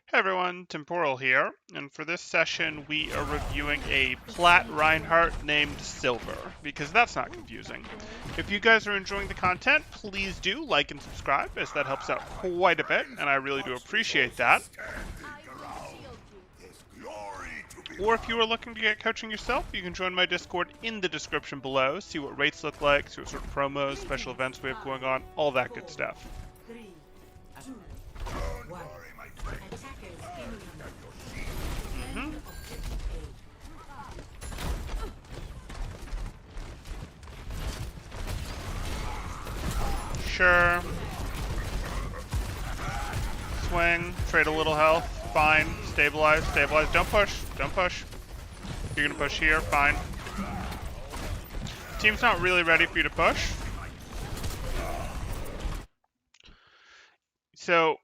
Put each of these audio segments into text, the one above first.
Hey everyone, Temporal here, and for this session we are reviewing a Plat Reinhardt named Silver, because that's not confusing. If you guys are enjoying the content, please do like and subscribe, as that helps out quite a bit, and I really do appreciate that. Or if you are looking to get coaching yourself, you can join my Discord in the description below, see what rates look like, see what sort of promos, special events we have going on, all that good stuff. Sure. Swing, trade a little health, fine. Stabilize, stabilize. Don't push, don't push. You're gonna push here, fine. Team's not really ready for you to push. So,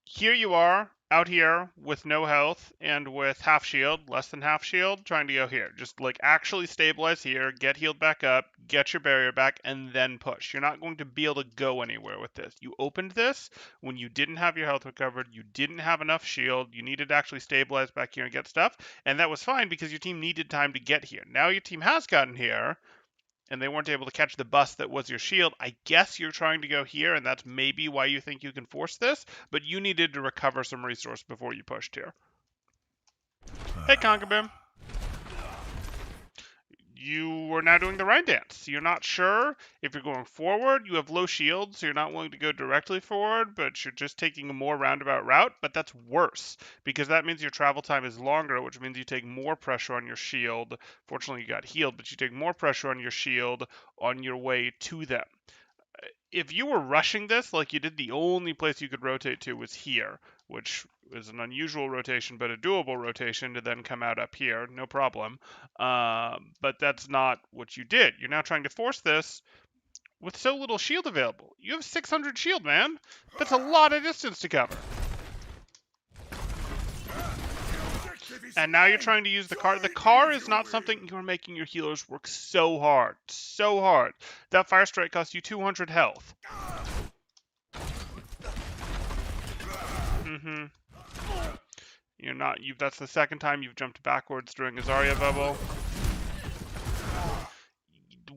here you are, out here, with no health, and with half shield, less than half shield, trying to go here. Just, like, actually stabilize here, get healed back up, get your barrier back, and then push. You're not going to be able to go anywhere with this. You opened this when you didn't have your health recovered, you didn't have enough shield, you needed to actually stabilize back here and get stuff, and that was fine because your team needed time to get here. Now your team has gotten here, and they weren't able to catch the bus that was your shield. I guess you're trying to go here, and that's maybe why you think you can force this, but you needed to recover some resource before you pushed here. Hey, Conkaboom. You are now doing the Rhine dance. You're not sure if you're going forward. You have low shield, so you're not willing to go directly forward, but you're just taking a more roundabout route. But that's worse, because that means your travel time is longer, which means you take more pressure on your shield. Fortunately, you got healed, but you take more pressure on your shield on your way to them. If you were rushing this like you did, the only place you could rotate to was here, which is an unusual rotation, but a doable rotation to then come out up here, no problem. But that's not what you did. You're now trying to force this with so little shield available. You have 600 shield, man. That's a lot of distance to cover. And now you're trying to use the car. The car is not something you're making your healers work so hard. So hard. That fire strike costs you 200 health. You're not. That's the second time you've jumped backwards during a Zarya bubble.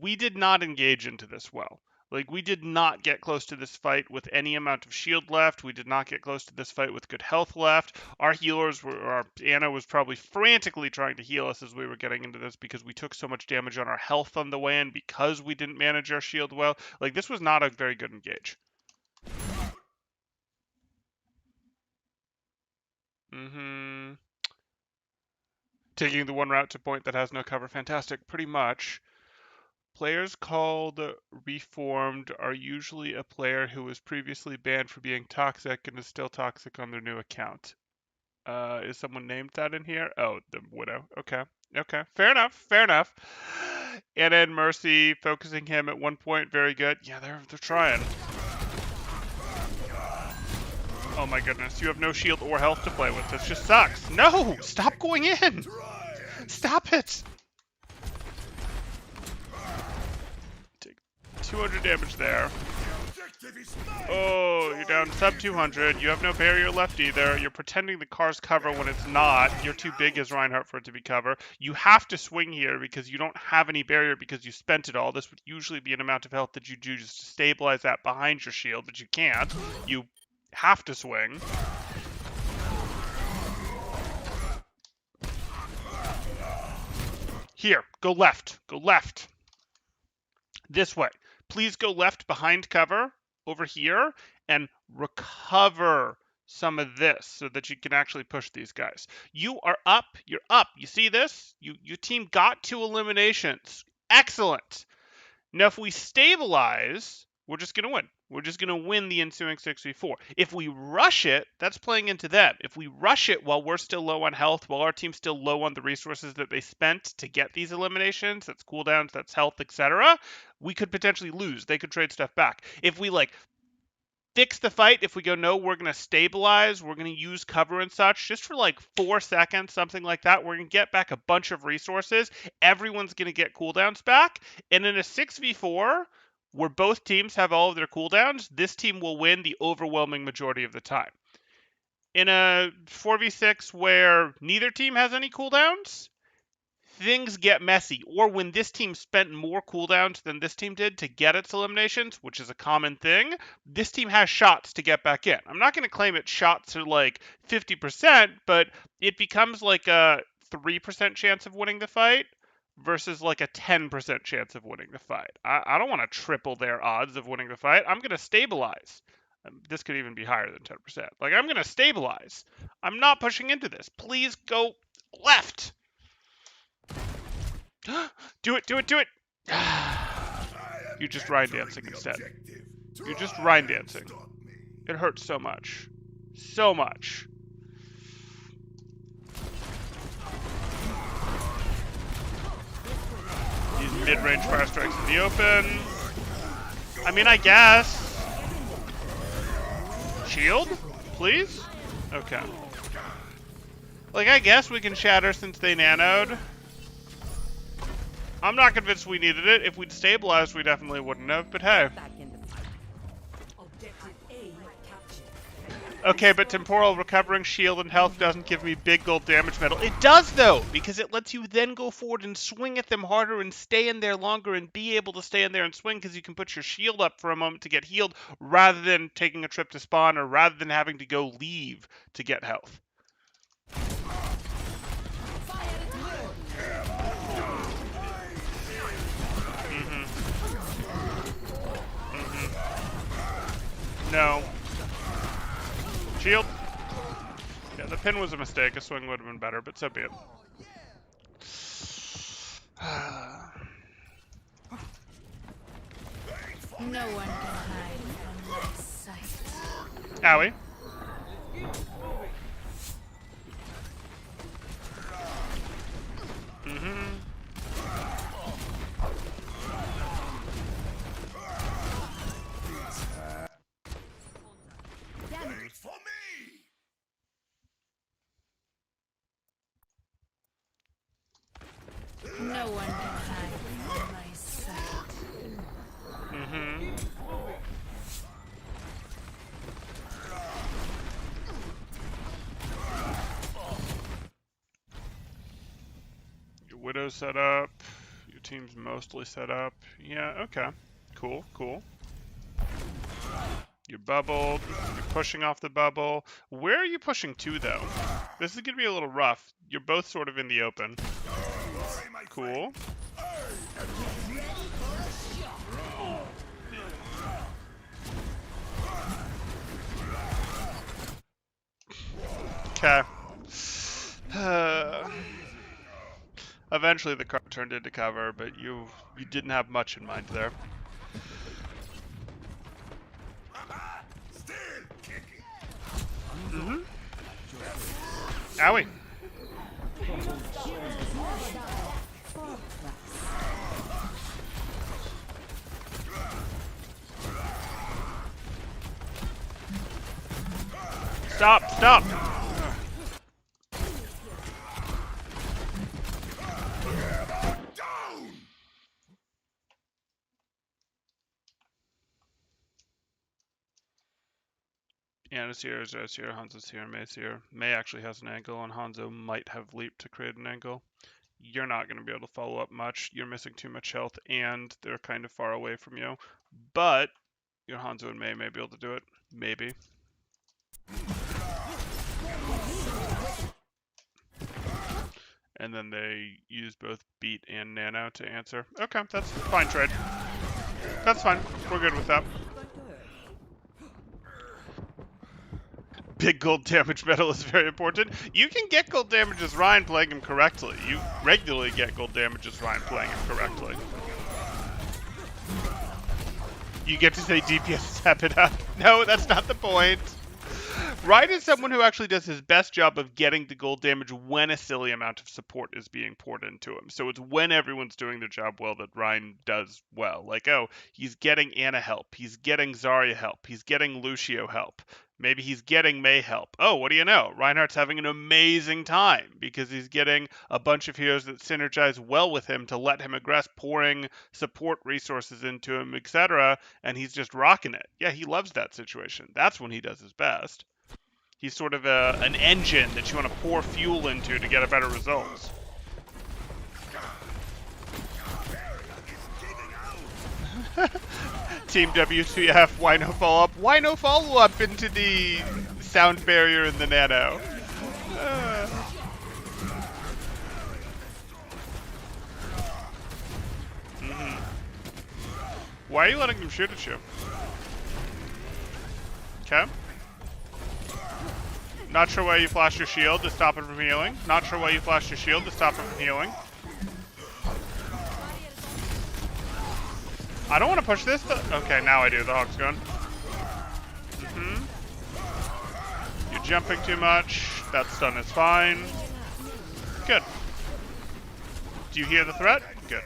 We did not engage into this well. Like, we did not get close to this fight with any amount of shield left. We did not get close to this fight with good health left. Our healers Anna was probably frantically trying to heal us as we were getting into this because we took so much damage on our health on the way in because we didn't manage our shield well. Like, this was not a very good engage. Taking the one route to point that has no cover. Fantastic. Pretty much. Players called Reformed are usually a player who was previously banned for being toxic and is still toxic on their new account. Is someone named that in here? Oh, the Widow. Okay. Okay. Fair enough. Fair enough. Anna and Mercy focusing him at one point. Very good. Yeah, they're trying. Oh my goodness. You have no shield or health to play with. This just sucks. No! Stop going in! Stop it! 200 damage there. Oh, you're down sub 200. You have no barrier left either. You're pretending the car's cover when it's not. You're too big as Reinhardt for it to be cover. You have to swing here because you don't have any barrier because you spent it all. This would usually be an amount of health that you do just to stabilize that behind your shield, but you can't. You have to swing. Here, go left. Go left. This way. Please go left behind cover over here and recover some of this so that you can actually push these guys. You are up. You're up. You see this? Your team got 2 eliminations. Excellent. Now, if we stabilize, we're just going to win. We're just going to win the ensuing 6v4. If we rush it, that's playing into them. If we rush it while we're still low on health, while our team's still low on the resources that they spent to get these eliminations, that's cooldowns, that's health, etc., we could potentially lose. They could trade stuff back. If we, fix the fight, if we go, no, we're going to stabilize, we're going to use cover and such, just for 4 seconds, something like that, we're going to get back a bunch of resources. Everyone's going to get cooldowns back. And in a 6v4, where both teams have all of their cooldowns, this team will win the overwhelming majority of the time. in a 4v6 where neither team has any cooldowns, things get messy. Or when this team spent more cooldowns than this team did to get its eliminations, which is a common thing, this team has shots to get back in. I'm not going to claim its shots are like 50%, but it becomes like a 3% chance of winning the fight versus like a 10% chance of winning the fight. I don't want to triple their odds of winning the fight. I'm going to stabilize. This could even be higher than 10%. Like, I'm going to stabilize. I'm not pushing into this. Please go left. Do it, do it, do it! You just Rhine dancing instead. You're just Rhine dancing. It hurts so much. So much. These mid-range fire strikes in the open. I mean, I guess. Shield? Please? Okay. Like, I guess we can shatter since they nanoed. I'm not convinced we needed it. If we'd stabilized, we definitely wouldn't have, but hey. Okay, but temporal recovering shield and health doesn't give me big gold damage medal. It does, though, because it lets you then go forward and swing at them harder and stay in there longer and be able to stay in there and swing because you can put your shield up for a moment to get healed rather than taking a trip to spawn or rather than having to go leave to get health. No. Shield. Yeah, the pin was a mistake. A swing would have been better, but so be it. No one can hide from my sight. Owie. No one can hide from my sight. Your Widow's set up. Your team's mostly set up. Yeah, okay. Cool, cool. You're bubbled. You're pushing off the bubble. Where are you pushing to, though? This is going to be a little rough. You're both sort of in the open. Cool. Okay. Eventually the car turned into cover, but you didn't have much in mind there. Owie. Stop, stop. Anna's here, Zo's here, Hanzo's here, May's here. May actually has an angle, and Hanzo might have leaped to create an angle. You're not going to be able to follow up much. You're missing too much health, and they're kind of far away from you. But your Hanzo and May be able to do it. Maybe. And then they use both Beat and Nano to answer. Okay, that's fine trade. That's fine. We're good with that. Big gold damage medal is very important. You can get gold damage as Ryan playing him correctly. You regularly get gold damage as Ryan playing him correctly. You get to say DPS step it up. No, that's not the point. Ryan is someone who actually does his best job of getting the gold damage when a silly amount of support is being poured into him. So it's when everyone's doing their job well that Ryan does well. Like, oh, he's getting Anna help. He's getting Zarya help. He's getting Lucio help. Maybe he's getting May help. Oh, what do you know? Reinhardt's having an amazing time because he's getting a bunch of heroes that synergize well with him to let him aggress, pouring support resources into him, etc. And he's just rocking it. Yeah, he loves that situation. That's when he does his best. He's sort of an engine that you want to pour fuel into to get a better results. Team WTF, why no follow-up? Why no follow-up into the sound barrier in the nano? Why are you letting them shoot at you? Okay. Not sure why you flashed your shield to stop it from healing. Not sure why you flashed your shield to stop it from healing. I don't want to push this, but... Okay, now I do. The hog's gone. You're jumping too much. That stun is fine. Good. Do you hear the threat? Good.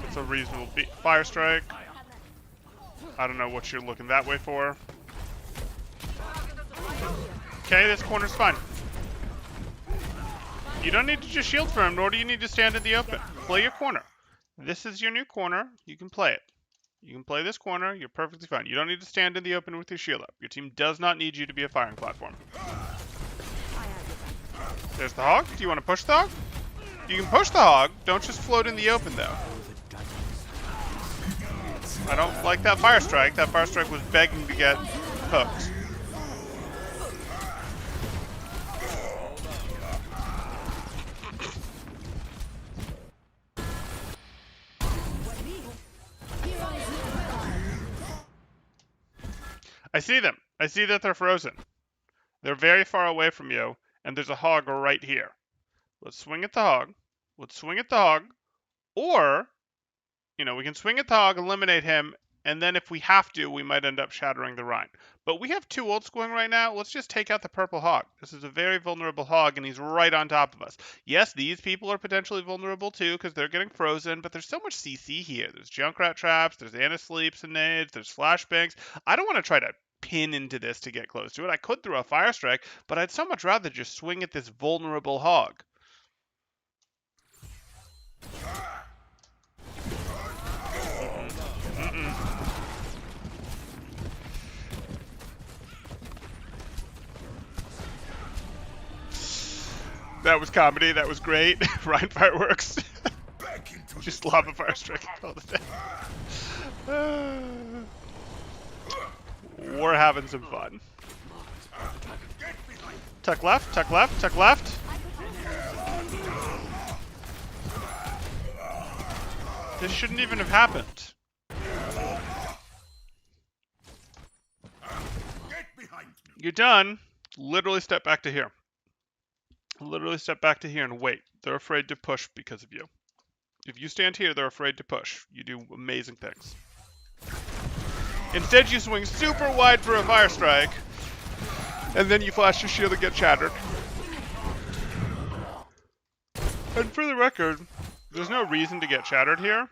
It's a reasonable fire strike. I don't know what you're looking that way for. Okay, this corner's fine. You don't need to just shield for him, nor do you need to stand in the open. Play your corner. This is your new corner. You can play it. You can play this corner. You're perfectly fine. You don't need to stand in the open with your shield up. Your team does not need you to be a firing platform. There's the hog. Do you want to push the hog? You can push the hog. Don't just float in the open, though. I don't like that fire strike. That fire strike was begging to get hooked. I see them. I see that they're frozen. They're very far away from you, and there's a hog right here. Let's swing at the hog. Let's swing at the hog. Or, we can swing at the hog, eliminate him, and then if we have to, we might end up shattering the Rhine. But we have 2 ults going right now. Let's just take out the purple hog. This is a very vulnerable hog, and he's right on top of us. Yes, these people are potentially vulnerable too, because they're getting frozen, but there's so much CC here. There's Junkrat traps, there's anti-sleeps and nades, there's flashbangs. I don't want to try to pin into this to get close to it. I could throw a fire strike, but I'd so much rather just swing at this vulnerable hog. That was comedy. That was great. Rhine fireworks. Just lava fire strike all the time. We're having some fun. Tuck left, tuck left, tuck left. This shouldn't even have happened. You're done. Literally step back to here. Literally step back to here and wait. They're afraid to push because of you. If you stand here, they're afraid to push. You do amazing things. Instead, you swing super wide for a fire strike, and then you flash your shield and get shattered. And for the record, there's no reason to get shattered here.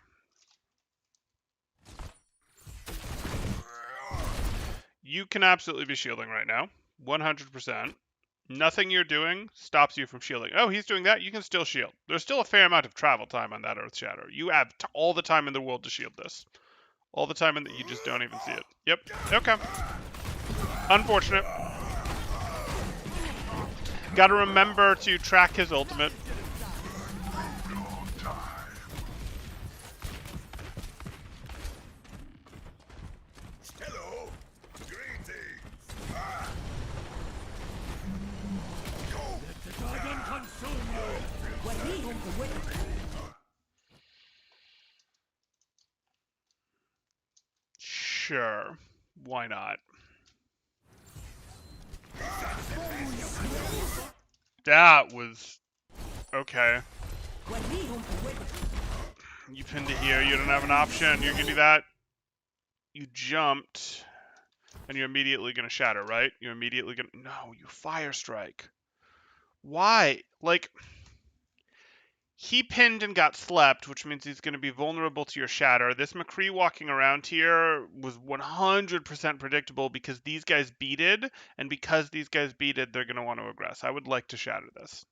You can absolutely be shielding right now. 100%. Nothing you're doing stops you from shielding. Oh, he's doing that. You can still shield. There's still a fair amount of travel time on that Earth Shatter. You have all the time in the world to shield this. All the time in that you just don't even see it. Yep. Okay. Unfortunate. Gotta remember to track his ultimate. Sure. Why not? That was... okay. You pinned it here. You don't have an option. You're gonna do that. You jumped. And you're immediately gonna shatter, right? You're immediately gonna... No, you fire strike. Why? Like... He pinned and got slept, which means he's going to be vulnerable to your shatter. This McCree walking around here was 100% predictable because these guys beated, and because these guys beated, they're going to want to aggress. I would like to shatter this.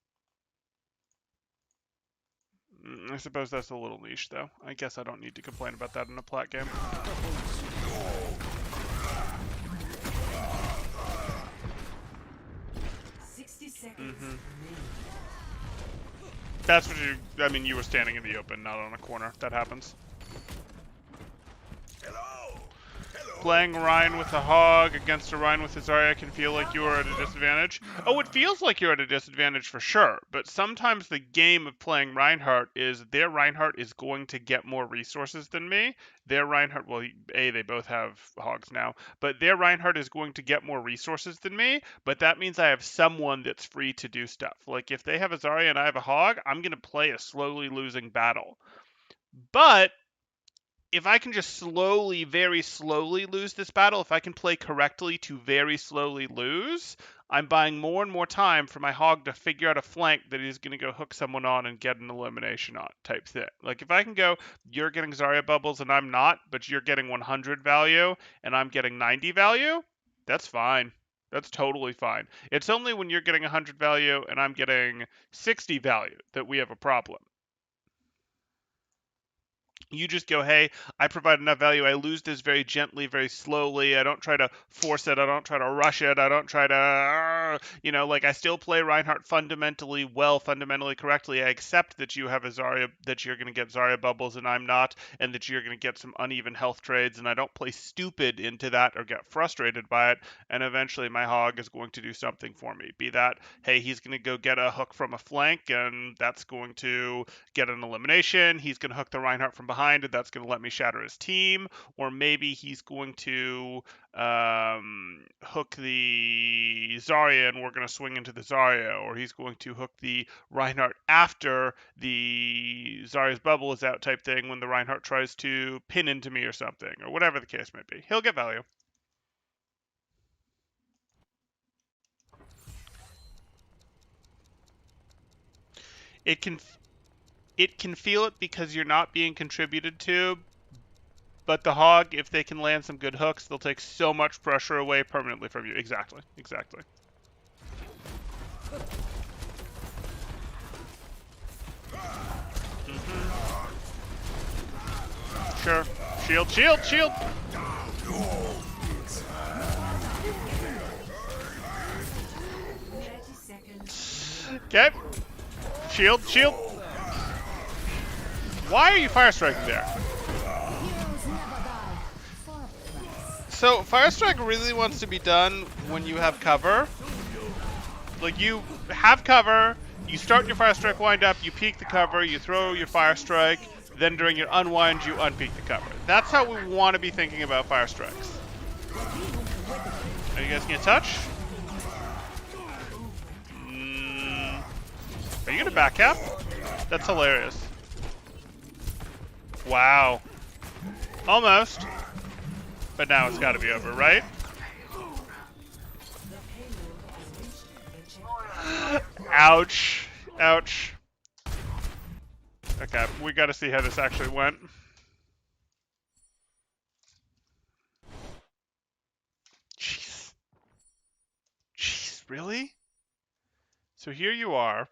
I suppose that's a little niche, though. I guess I don't need to complain about that in a Plat game. Mm-hmm. That's what you... I mean, you were standing in the open, not on a corner. That happens. Playing Ryan with a Hog against a Ryan with a Zarya can feel like you are at a disadvantage. Oh, it feels like you're at a disadvantage for sure, but sometimes the game of playing Reinhardt is their Reinhardt is going to get more resources than me. Their Reinhardt, well, A, they both have Hogs now, but their Reinhardt is going to get more resources than me, but that means I have someone that's free to do stuff. Like, if they have a Zarya and I have a Hog, I'm going to play a slowly losing battle. But if I can just slowly, very slowly lose this battle, if I can play correctly to very slowly lose, I'm buying more and more time for my Hog to figure out a flank that he's going to go hook someone on and get an elimination on type thing. Like, if I can go, you're getting Zarya bubbles and I'm not, but you're getting 100 value and I'm getting 90 value, that's fine. That's totally fine. It's only when you're getting 100 value and I'm getting 60 value that we have a problem. You just go, hey, I provide enough value. I lose this very gently, very slowly. I don't try to force it. I don't try to rush it. I don't try to, like I still play Reinhardt fundamentally well, fundamentally correctly. I accept that you have a Zarya, that you're going to get Zarya bubbles and I'm not, and that you're going to get some uneven health trades. And I don't play stupid into that or get frustrated by it. And eventually my Hog is going to do something for me. Be that, hey, he's going to go get a hook from a flank and that's going to get an elimination. He's going to hook the Reinhardt from behind and that's going to let me shatter his team. Or maybe he's going to hook the Zarya and we're going to swing into the Zarya. Or he's going to hook the Reinhardt after the Zarya's bubble is out type thing when the Reinhardt tries to pin into me or something. Or whatever the case may be. He'll get value. It can feel it because you're not being contributed to, but the Hog, if they can land some good hooks, they'll take so much pressure away permanently from you. Exactly. Mm-hmm. Sure. Shield! Okay. Shield! Why are you fire striking there? So, fire strike really wants to be done when you have cover. Like, you have cover, you start your fire strike wind up, you peek the cover, you throw your fire strike, then during your unwind, you unpeek the cover. That's how we want to be thinking about fire strikes. Are you guys gonna touch? Are you gonna back cap? That's hilarious. Wow. Almost. But now it's gotta be over, right? Ouch. Okay, we gotta see how this actually went. Jeez, really? So here you are.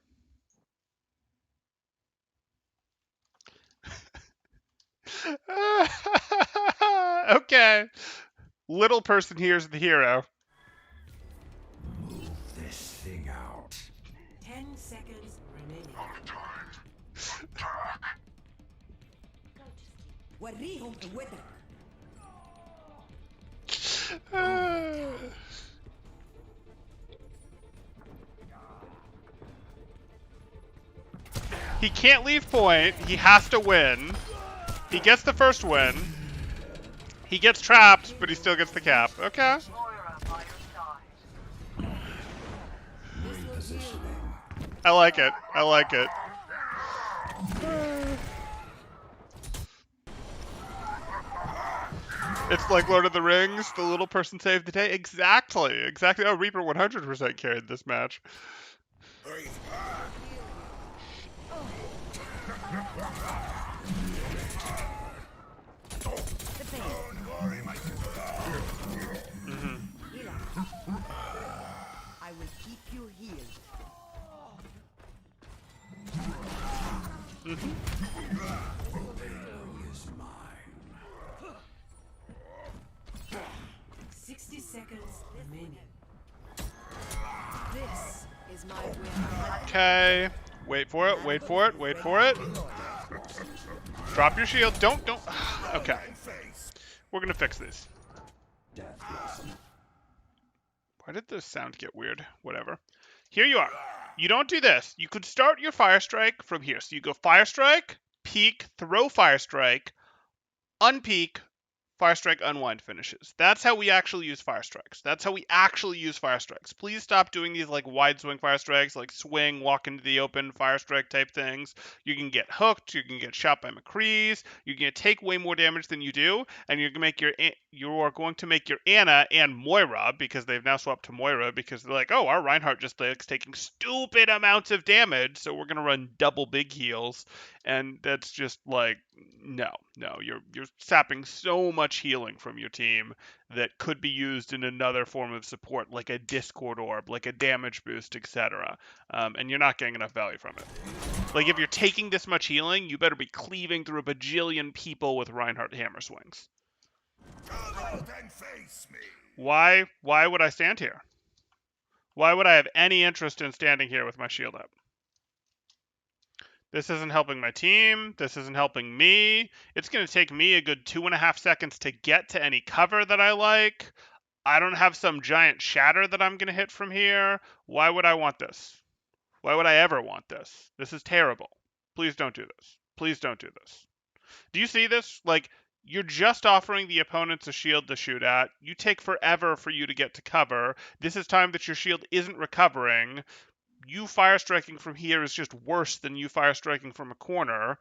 Okay. Little person here's the hero. Move this thing out. 10 seconds remaining. He can't leave point. He has to win. He gets the first win. He gets trapped, but he still gets the cap. Okay. I like it. It's like Lord of the Rings, the little person saved the day. Exactly. Oh, Reaper 100% carried this match. Is mine. 60 seconds remaining. This is my win. Okay. Wait for it. Wait for it. Wait for it. Drop your shield. Don't. Okay. We're gonna fix these. Why did the sound get weird? Whatever. Here you are. You don't do this. You could start your Fire Strike from here. So you go Fire Strike, peek, throw Fire Strike, unpeek, Fire Strike unwind finishes. That's how we actually use Fire Strikes. That's how we actually use Fire Strikes. Please stop doing these like wide swing Fire Strikes, like swing, walk into the open Fire Strike type things. You can get hooked. You can get shot by McCree's. You can take way more damage than you do, and you're going to make your Anna and Moira, because they've now swapped to Moira, because they're like, oh, our Reinhardt just likes taking stupid amounts of damage, so we're gonna run double big heals, and that's just like, no, you're sapping so much healing from your team that could be used in another form of support, like a Discord Orb, like a damage boost, etc. And you're not getting enough value from it. Like, if you're taking this much healing, you better be cleaving through a bajillion people with Reinhardt hammer swings. Why would I stand here? Why would I have any interest in standing here with my shield up? This isn't helping my team. This isn't helping me. It's going to take me a good 2.5 seconds to get to any cover that I like. I don't have some giant shatter that I'm going to hit from here. Why would I want this? Why would I ever want this? This is terrible. Please don't do this. Please don't do this. Do you see this? Like, you're just offering the opponents a shield to shoot at. You take forever for you to get to cover. This is time that your shield isn't recovering. You fire striking from here is just worse than you fire striking from a corner.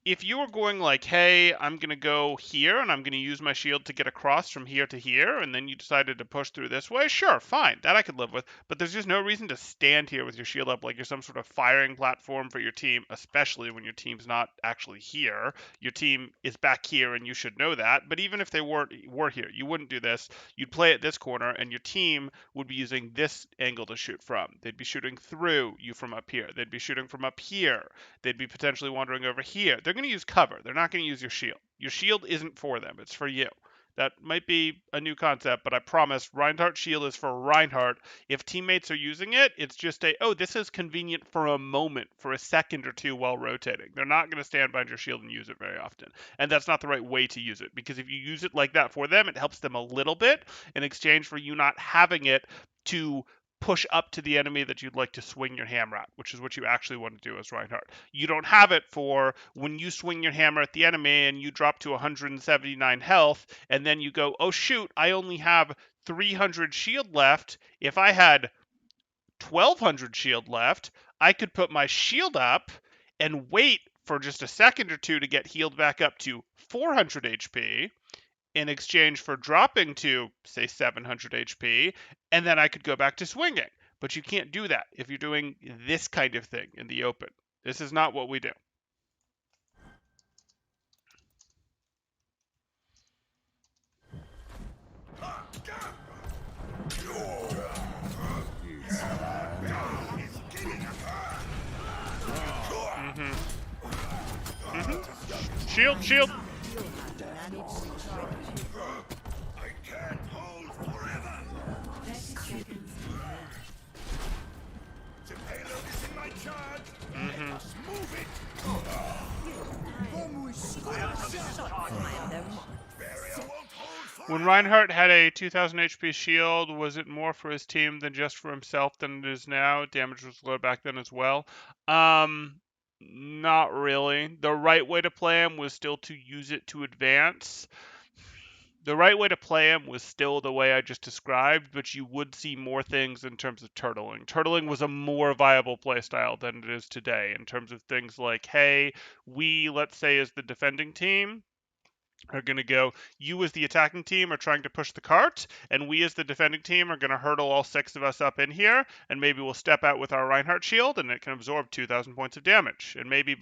If you were going like, hey, I'm going to go here and I'm going to use my shield to get across from here to here, and then you decided to push through this way, sure, fine, that I could live with. But there's just no reason to stand here with your shield up like you're some sort of firing platform for your team, especially when your team's not actually here. Your team is back here and you should know that. But even if they were here, you wouldn't do this. You'd play at this corner and your team would be using this angle to shoot from. They'd be shooting through you from up here. They'd be shooting from up here. They'd be potentially wandering over here. They're going to use cover. They're not going to use your shield. Your shield isn't for them. It's for you. That might be a new concept, but I promise Reinhardt shield is for Reinhardt. If teammates are using it, it's just oh, this is convenient for a moment, for a second or two while rotating. They're not going to stand behind your shield and use it very often. And that's not the right way to use it, because if you use it like that for them, it helps them a little bit in exchange for you not having it to push up to the enemy that you'd like to swing your hammer at, which is what you actually want to do as Reinhardt. You don't have it for when you swing your hammer at the enemy and you drop to 179 health, and then you go, oh shoot, I only have 300 shield left. If I had 1200 shield left, I could put my shield up and wait for just a second or two to get healed back up to 400 HP, in exchange for dropping to, say, 700 HP, and then I could go back to swinging. But you can't do that if you're doing this kind of thing in the open. This is not what we do. Shield, shield. I can't hold forever. 30 seconds remaining. The payload is in my charge. Let us move it. Barrier won't hold forever. When Reinhardt had a 2000 HP shield, was it more for his team than just for himself than it is now? Damage was low back then as well. Not really. The right way to play him was still to use it to advance. The right way to play him was still the way I just described, but you would see more things in terms of turtling. Turtling was a more viable playstyle than it is today in terms of things like, hey, we, let's say, as the defending team, are going to go, you as the attacking team are trying to push the cart, and we as the defending team are going to hurdle all 6 of us up in here, and maybe we'll step out with our Reinhardt shield, and it can absorb 2,000 points of damage. And maybe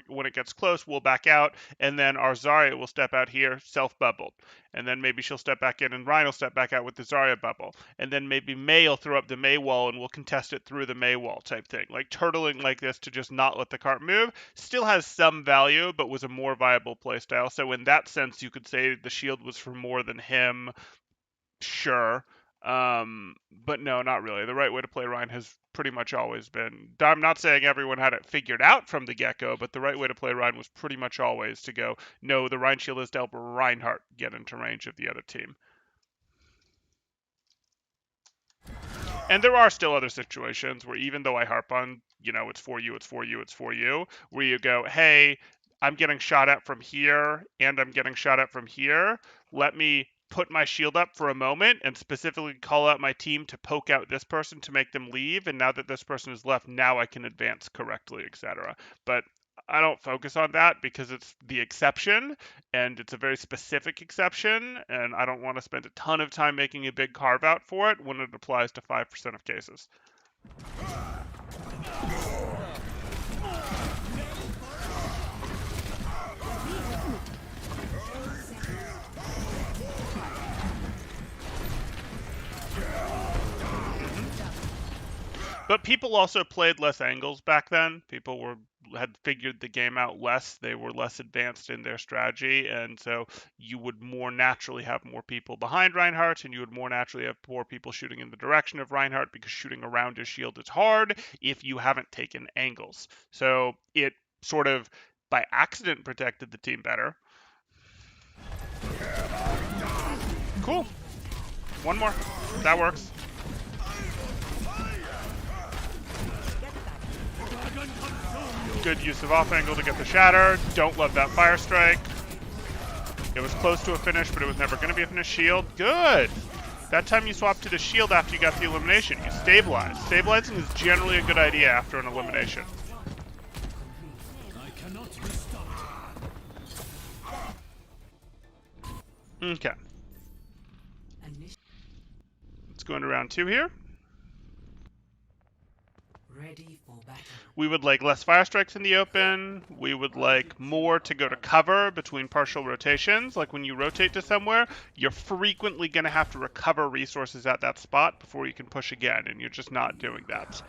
when it gets close, we'll back out, and then our Zarya will step out here, self-bubbled. And then maybe she'll step back in, and Ryan will step back out with the Zarya bubble. And then maybe Mei will throw up the Mei wall, and we'll contest it through the Mei wall type thing. Like turtling like this to just not let the cart move still has some value, but was a more viable playstyle. So in that sense, you could say the shield was for more than him. Sure. But no, not really. The right way to play Ryan has pretty much always been. I'm not saying everyone had it figured out from the get-go, but the right way to play Ryan was pretty much always to go, no, the Ryan shield is to help Reinhardt get into range of the other team. And there are still other situations where even though I harp on, it's for you, it's for you, it's for you, where you go, hey, I'm getting shot at from here and I'm getting shot at from here. Let me put my shield up for a moment and specifically call out my team to poke out this person to make them leave. And now that this person is left, now I can advance correctly, etc. But I don't focus on that because it's the exception and it's a very specific exception. And I don't want to spend a ton of time making a big carve out for it when it applies to 5% of cases. But people also played less angles back then. People had figured the game out less. They were less advanced in their strategy, and so you would more naturally have more people behind Reinhardt, and you would more naturally have more people shooting in the direction of Reinhardt because shooting around his shield is hard if you haven't taken angles. So it sort of by accident protected the team better. Cool. One more. That works. Good use of off angle to get the shatter. Don't love that fire strike. It was close to a finish, but it was never going to be a finish. Shield. Good. That time you swapped to the shield after you got the elimination. You stabilize. Stabilizing is generally a good idea after an elimination. Okay. Let's go into round 2 here. Ready for battle. We would like less fire strikes in the open. We would like more to go to cover between partial rotations. Like when you rotate to somewhere, you're frequently going to have to recover resources at that spot before you can push again, and you're just not doing that.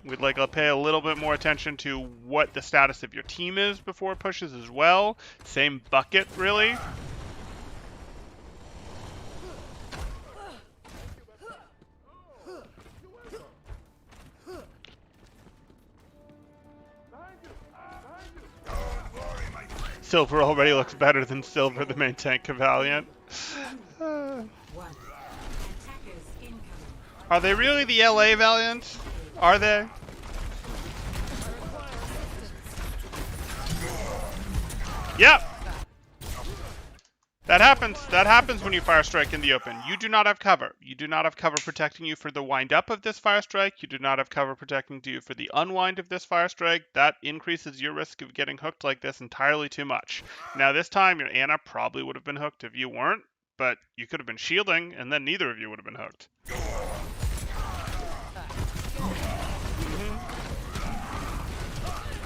We'd like to pay a little bit more attention to what the status of your team is before it pushes as well. Same bucket, really. Silver already looks better than Silver, the main tank of Valiant. Are they really the LA Valiant? Are they? Yep. That happens. That happens when you fire strike in the open. You do not have cover. You do not have cover protecting you for the wind up of this fire strike. You do not have cover protecting you for the unwind of this fire strike. That increases your risk of getting hooked like this entirely too much. Now this time your Ana probably would have been hooked if you weren't, but you could have been shielding and then neither of you would have been hooked.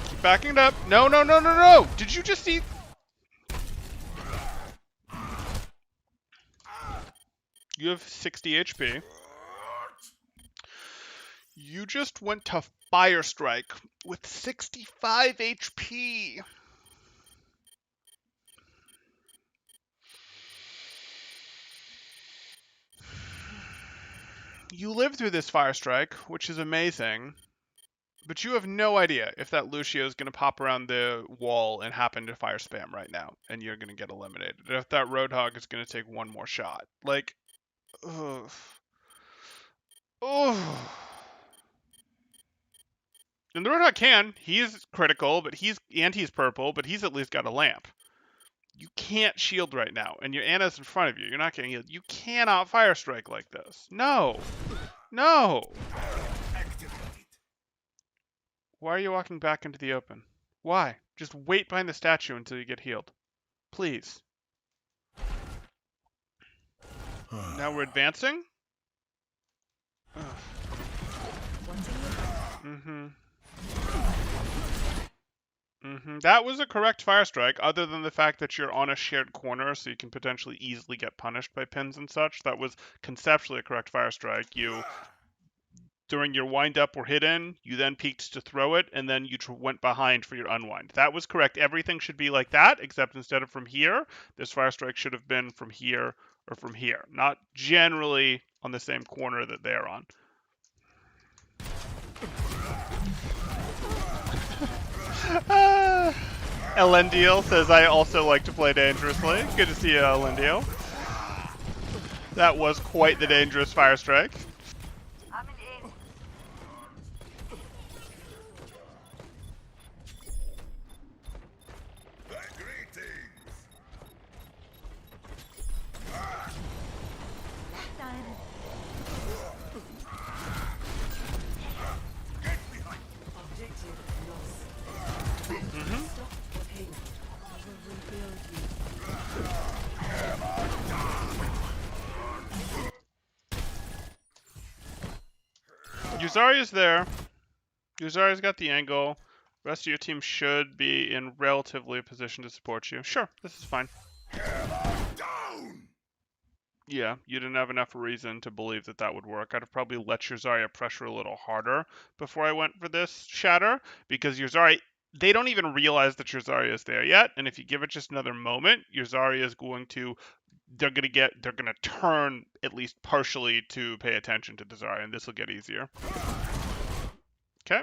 Keep backing it up. No, no, no, no, no! Did you just see... You have 60 HP. You just went to Fire Strike with 65 HP. You lived through this Fire Strike, which is amazing. But you have no idea if that Lucio is going to pop around the wall and happen to fire spam right now, and you're going to get eliminated. If that Roadhog is going to take one more shot. Like... Ugh. Oh. And the Roadhog can. He's critical, but he's purple, but he's at least got a lamp. You can't shield right now, and your Ana's in front of you. You're not getting healed. You cannot fire strike like this. No. No. Why are you walking back into the open? Why? Just wait behind the statue until you get healed. Please. Now we're advancing? Mm-hmm. That was a correct fire strike, other than the fact that you're on a shared corner, so you can potentially easily get punished by pins and such. That was conceptually a correct fire strike. You, during your wind up, were hidden. You then peeked to throw it, and then you went behind for your unwind. That was correct. Everything should be like that, except instead of from here, this fire strike should have been from here or from here, not generally on the same corner that they're on. Elendil says, I also like to play dangerously. Good to see you, Elendil. That was quite the dangerous fire strike. Yuzari's there. Yuzari's got the angle. The rest of your team should be in relatively a position to support you. Sure, this is fine. Down! Yeah, you didn't have enough reason to believe that that would work. I'd have probably let Yuzaria pressure a little harder before I went for this shatter, because Yuzaria, they don't even realize that Yuzaria is there yet, and if you give it just another moment, Yuzaria is going to, they're gonna turn at least partially to pay attention to the Zarya, and this will get easier. Okay,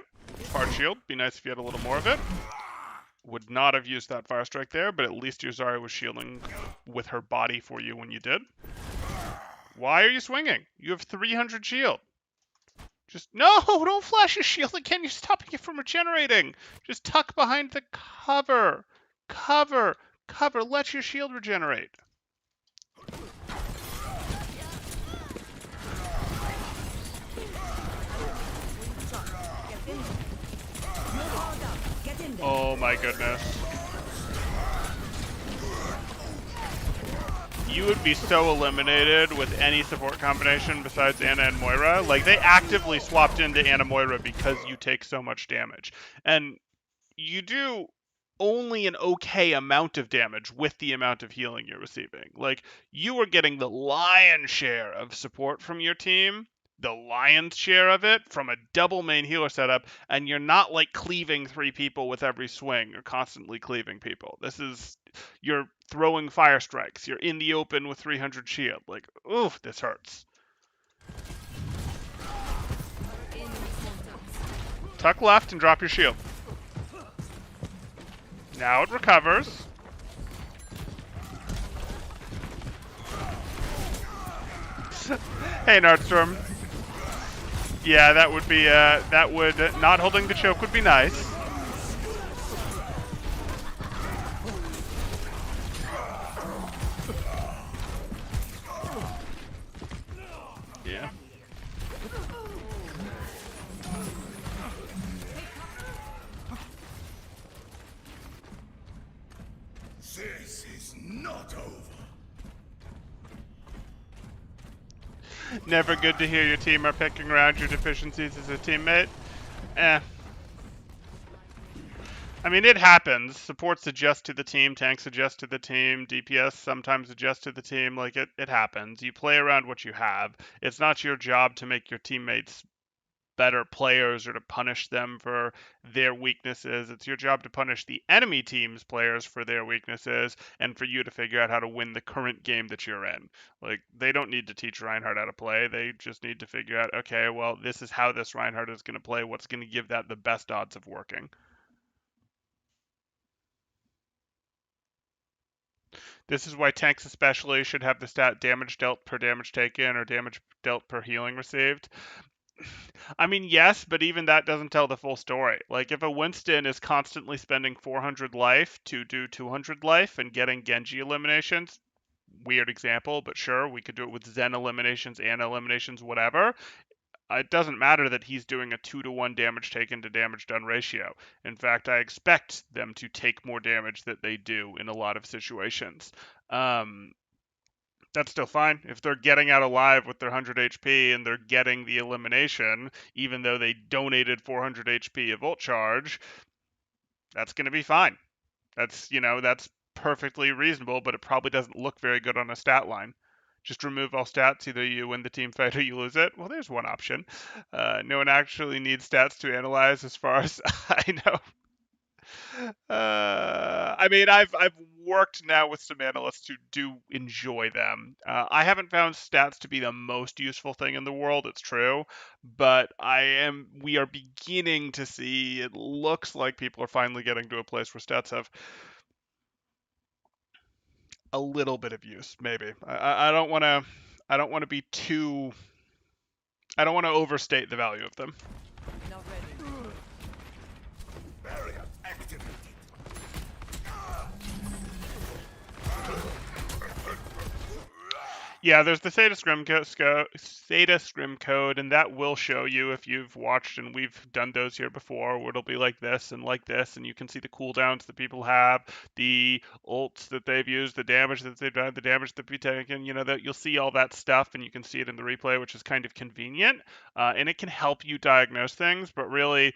hard shield. Be nice if you had a little more of it. Would not have used that fire strike there, but at least your Zarya was shielding with her body for you when you did. Why are you swinging? You have 300 shield. Just, no, don't flash your shield again. You're stopping it from regenerating. Just tuck behind the cover. Cover. Let your shield regenerate. Oh my goodness. You would be so eliminated with any support combination besides Ana and Moira. Like, they actively swapped into Ana Moira because you take so much damage. And you do only an okay amount of damage with the amount of healing you're receiving. Like, you are getting the lion's share of support from your team, the lion's share of it from a double main healer setup, and you're not like cleaving 3 people with every swing. You're constantly cleaving people. You're throwing fire strikes. You're in the open with 300 shield. Like, oof, this hurts. Tuck left and drop your shield. Now it recovers. Hey, Nardstorm. Yeah, that would be, not holding the choke would be nice. Yeah. This is not over. Never good to hear your team are picking around your deficiencies as a teammate. I mean, it happens. Supports adjust to the team, tanks adjust to the team, DPS sometimes adjust to the team. Like, it happens. You play around what you have. It's not your job to make your teammates better players or to punish them for their weaknesses. It's your job to punish the enemy team's players for their weaknesses and for you to figure out how to win the current game that you're in. Like, they don't need to teach Reinhardt how to play. They just need to figure out, okay, well, this is how this Reinhardt is going to play. What's going to give that the best odds of working? This is why tanks especially should have the stat damage dealt per damage taken or damage dealt per healing received. I mean, yes, but even that doesn't tell the full story. Like, if a Winston is constantly spending 400 life to do 200 life and getting Genji eliminations, weird example, but sure, we could do it with Zen eliminations, Ana eliminations, whatever. it doesn't matter that he's doing a 2-to-1 damage taken to damage done ratio. In fact, I expect them to take more damage than they do in a lot of situations. Um, that's still fine. If they're getting out alive with their 100 HP and they're getting the elimination, even though they donated 400 HP of ult charge, that's going to be fine. That's perfectly reasonable, but it probably doesn't look very good on a stat line. Just remove all stats. Either you win the team fight or you lose it. Well, there's one option. No one actually needs stats to analyze, as far as I know. I mean, I've worked now with some analysts who do enjoy them. I haven't found stats to be the most useful thing in the world. It's true, but we are beginning to see. It looks like people are finally getting to a place where stats have a little bit of use. Maybe I don't want to. I don't want to be too. I don't want to overstate the value of them. Not ready. Barrier activated. Yeah, there's the Theta Scrim code, and that will show you if you've watched, and we've done those here before, where it'll be like this, and you can see the cooldowns that people have, the ults that they've used, the damage that they've done, the damage that they've taken, that you'll see all that stuff, and you can see it in the replay, which is kind of convenient, and it can help you diagnose things, but really,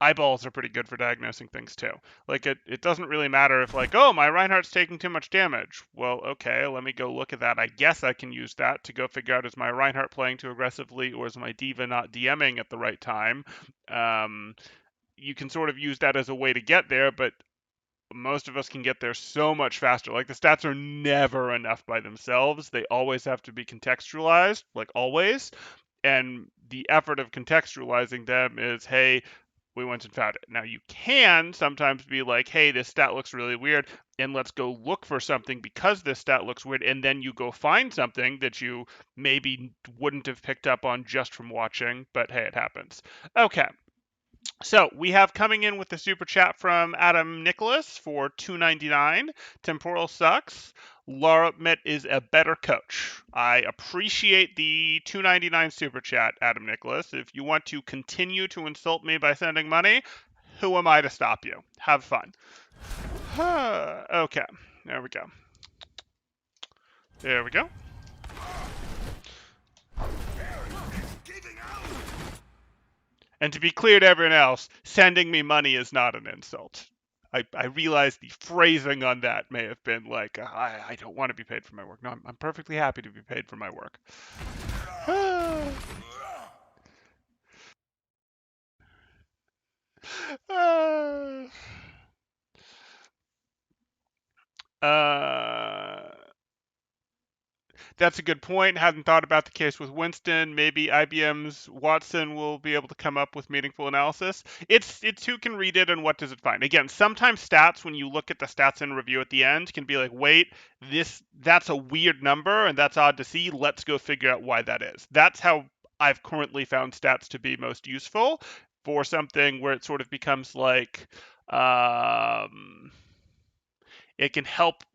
eyeballs are pretty good for diagnosing things too. Like it doesn't really matter if like, oh, my Reinhardt's taking too much damage. Well, okay, let me go look at that. I guess I can use that to go figure out, is my Reinhardt playing too aggressively, or is my diva not DMing at the right time? You can sort of use that as a way to get there, but most of us can get there so much faster. Like the stats are never enough by themselves. They always have to be contextualized, like always. And the effort of contextualizing them is, hey, we went and found it. Now you can sometimes be like, hey, this stat looks really weird, and let's go look for something because this stat looks weird, and then you go find something that you maybe wouldn't have picked up on just from watching, but hey, it happens. Okay. So we have coming in with the super chat from Adam Nicholas for $2.99. Temporal sucks. Laura Mitt is a better coach. I appreciate the $2.99 super chat, Adam Nicholas. If you want to continue to insult me by sending money, who am I to stop you? Have fun. Okay, there we go. There we go. And to be clear to everyone else, sending me money is not an insult. I realize the phrasing on that may have been like, I don't want to be paid for my work. No, I'm perfectly happy to be paid for my work. That's a good point. Hadn't thought about the case with Winston. Maybe IBM's Watson will be able to come up with meaningful analysis. It's who can read it and what does it find. Again, sometimes stats, when you look at the stats in review at the end, can be like, wait, that's a weird number and that's odd to see. Let's go figure out why that is. That's how I've currently found stats to be most useful for something where it sort of becomes like it can help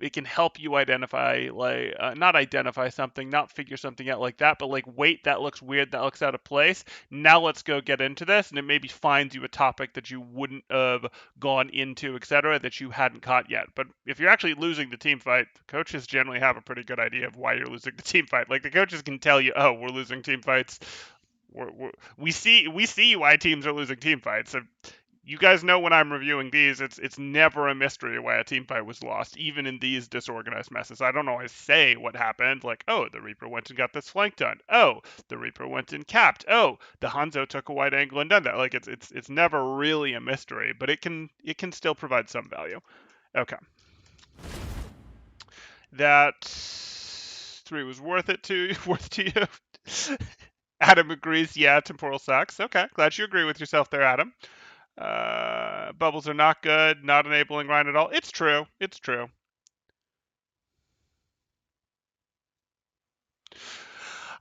you identify, like, not identify something, not figure something out like that, but like, wait, that looks weird, that looks out of place. Now let's go get into this, and it maybe finds you a topic that you wouldn't have gone into, etc., that you hadn't caught yet. But if you're actually losing the team fight, coaches generally have a pretty good idea of why you're losing the team fight. Like the coaches can tell you, oh, we're losing team fights. We see why teams are losing team fights. So you guys know when I'm reviewing these, it's never a mystery why a team fight was lost, even in these disorganized messes. I don't always say what happened, like, oh, the Reaper went and got this flank done. Oh, the Reaper went and capped. Oh, the Hanzo took a wide angle and done that. Like it's never really a mystery, but it can still provide some value. Okay. That 3 was worth to you. Adam agrees. Yeah, temporal sucks. Okay, glad you agree with yourself there, Adam. Bubbles are not good, not enabling Ryan at all. It's true. It's true.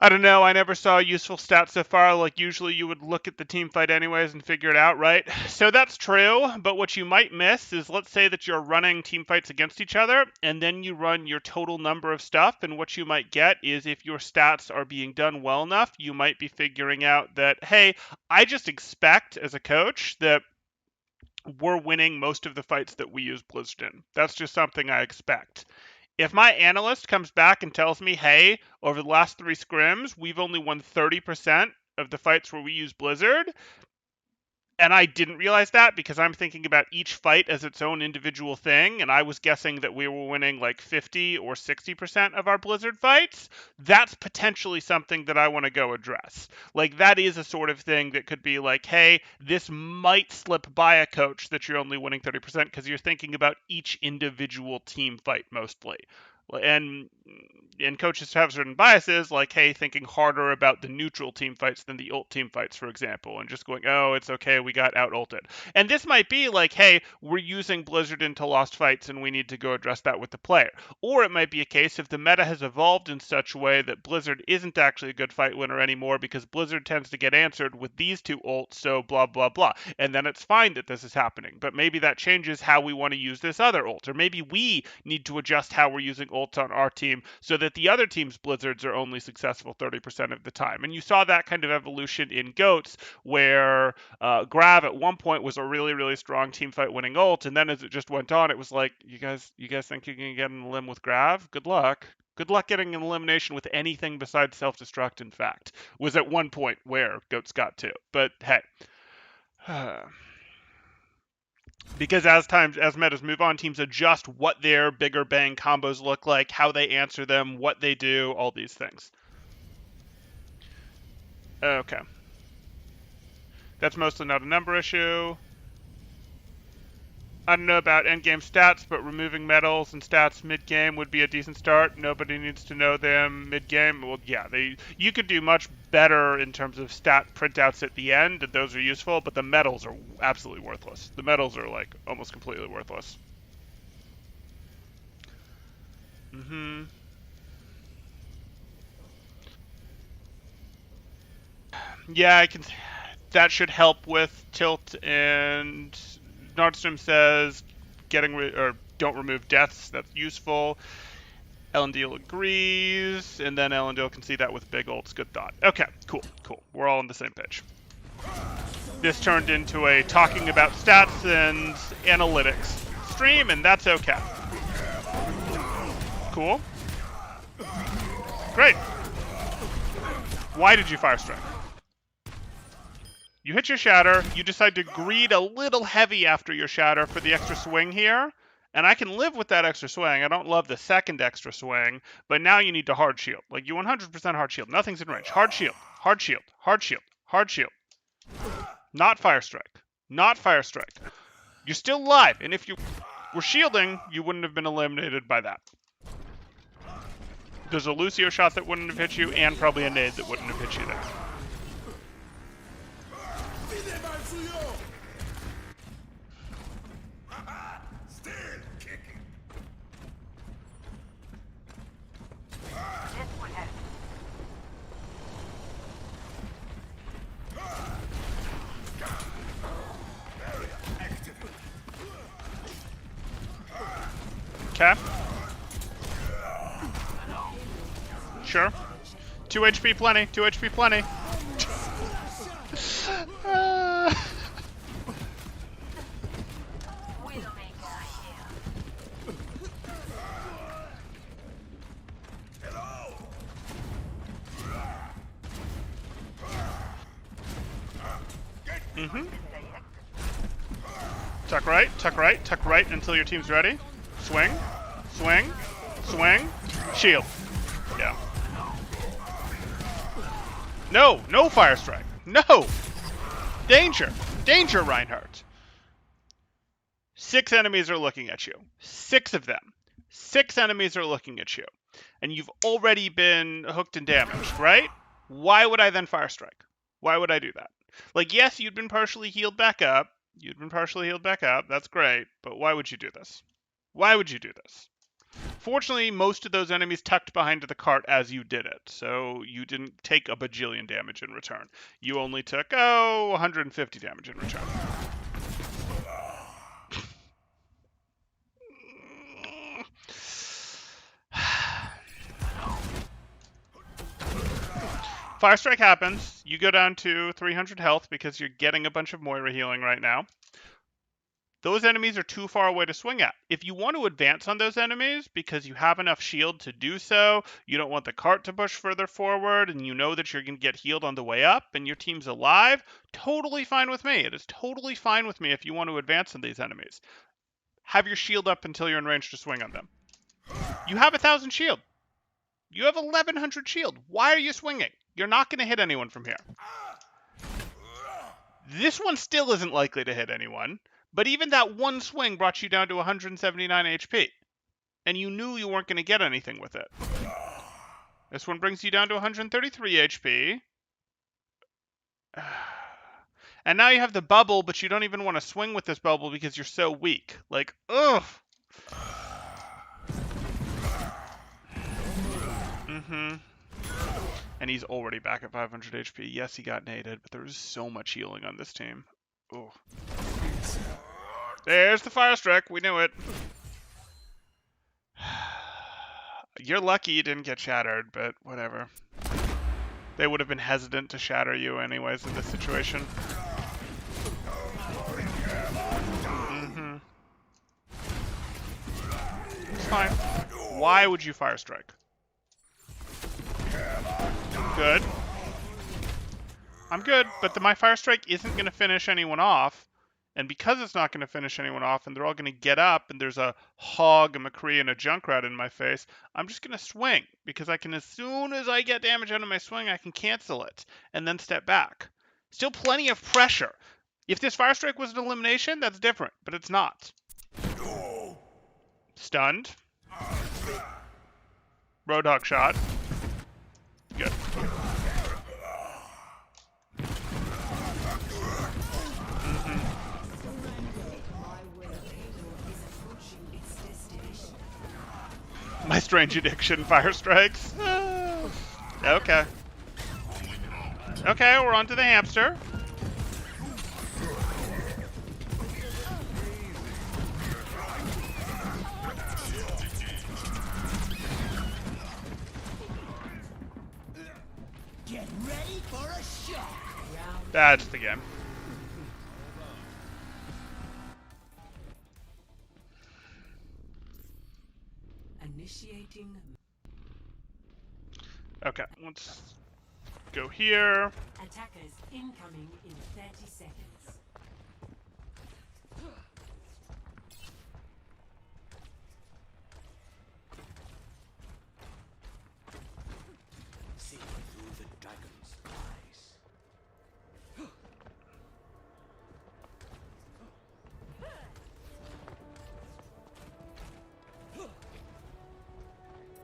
I don't know. I never saw a useful stat so far. Like, usually you would look at the team fight anyways and figure it out, right? So that's true. But what you might miss is, let's say that you're running team fights against each other, and then you run your total number of stuff. And what you might get is, if your stats are being done well enough, you might be figuring out that, hey, I just expect as a coach that we're winning most of the fights that we use Blizzard in. That's just something I expect. If my analyst comes back and tells me, hey, over the last 3 scrims, we've only won 30% of the fights where we use Blizzard, and I didn't realize that because I'm thinking about each fight as its own individual thing, and I was guessing that we were winning like 50 or 60% of our Blizzard fights, that's potentially something that I want to go address. Like, that is a sort of thing that could be like, hey, this might slip by a coach that you're only winning 30% because you're thinking about each individual team fight mostly. And coaches have certain biases, like, hey, thinking harder about the neutral team fights than the ult team fights, for example, and just going, oh, it's okay, we got out ulted. And this might be like, hey, we're using Blizzard into lost fights and we need to go address that with the player. Or it might be a case if the meta has evolved in such a way that Blizzard isn't actually a good fight winner anymore because Blizzard tends to get answered with these 2 ults, so blah, blah, blah. And then it's fine that this is happening. But maybe that changes how we want to use this other ult. Or maybe we need to adjust how we're using ults on our team so that the other team's Blizzards are only successful 30% of the time. And you saw that kind of evolution in GOATs, where Grav at one point was a really, really strong team fight winning ult, and then as it just went on, it was like, you guys think you can get an elim with Grav? Good luck. Good luck getting an elimination with anything besides self-destruct, in fact, was at one point where GOATs got to. But hey. Because as metas move on, teams adjust what their bigger bang combos look like, how they answer them, what they do, all these things. Okay. That's mostly not a number issue. I don't know about endgame stats, but removing medals and stats mid-game would be a decent start. Nobody needs to know them mid-game. Well, yeah, you could do much better in terms of stat printouts at the end, and those are useful, but the medals are absolutely worthless. The medals are, like, almost completely worthless. Yeah, I can. That should help with tilt, and Nordstrom says or don't remove deaths. That's useful. Elendil agrees, and then Elendil can see that with big ults. Good thought. Okay, cool. We're all on the same page. This turned into a talking about stats and analytics stream, and that's okay. Cool. Great. Why did you fire strike? You hit your shatter, you decide to greed a little heavy after your shatter for the extra swing here, and I can live with that extra swing. I don't love the second extra swing, but now you need to hard shield. Like, you 100% hard shield. Nothing's in range. Hard shield, hard shield, hard shield, hard shield. Not fire strike. Not fire strike. You're still alive, and if you were shielding, you wouldn't have been eliminated by that. There's a Lucio shot that wouldn't have hit you, and probably a nade that wouldn't have hit you there. Okay. Sure. 2 HP plenty. 2 HP plenty. Tuck right, tuck right, tuck right until your team's ready. Swing, swing, swing, shield. Yeah. No, no fire strike. No! Danger! Danger, Reinhardt! 6 enemies are looking at you. 6 of them. 6 enemies are looking at you. And you've already been hooked and damaged, right? Why would I then fire strike? Why would I do that? Like, yes, you'd been partially healed back up. That's great. But why would you do this? Why would you do this? Fortunately, most of those enemies tucked behind the cart as you did it, so you didn't take a bajillion damage in return. You only took, 150 damage in return. Fire Strike happens. You go down to 300 health because you're getting a bunch of Moira healing right now. Those enemies are too far away to swing at. If you want to advance on those enemies because you have enough shield to do so, you don't want the cart to push further forward, and you know that you're going to get healed on the way up, and your team's alive, totally fine with me. It is totally fine with me if you want to advance on these enemies. Have your shield up until you're in range to swing on them. You have 1,000 shield. You have 1,100 shield. Why are you swinging? You're not going to hit anyone from here. This one still isn't likely to hit anyone. But even that one swing brought you down to 179 HP. And you knew you weren't going to get anything with it. This one brings you down to 133 HP. And now you have the bubble, but you don't even want to swing with this bubble because you're so weak. Like, ugh. And he's already back at 500 HP. Yes, he got naded, but there was so much healing on this team. Ooh. There's the Fire Strike. We knew it. You're lucky you didn't get shattered, but whatever. They would have been hesitant to shatter you anyways in this situation. It's fine. Why would you Fire Strike? Good. I'm good, but my Fire Strike isn't going to finish anyone off. And because it's not going to finish anyone off, and they're all going to get up, and there's a Hog, a McCree, and a Junkrat in my face, I'm just going to swing. Because I can, as soon as I get damage out of my swing, I can cancel it. And then step back. Still plenty of pressure. If this Fire Strike was an elimination, that's different. But it's not. Stunned. Roadhog shot. Good. My strange addiction, Fire Strikes. Okay. Okay, we're on to the hamster. Get ready for a shock. That's the game. Initiating. Okay, let's go here. Attackers incoming in 30 seconds. See through the dragon's eyes.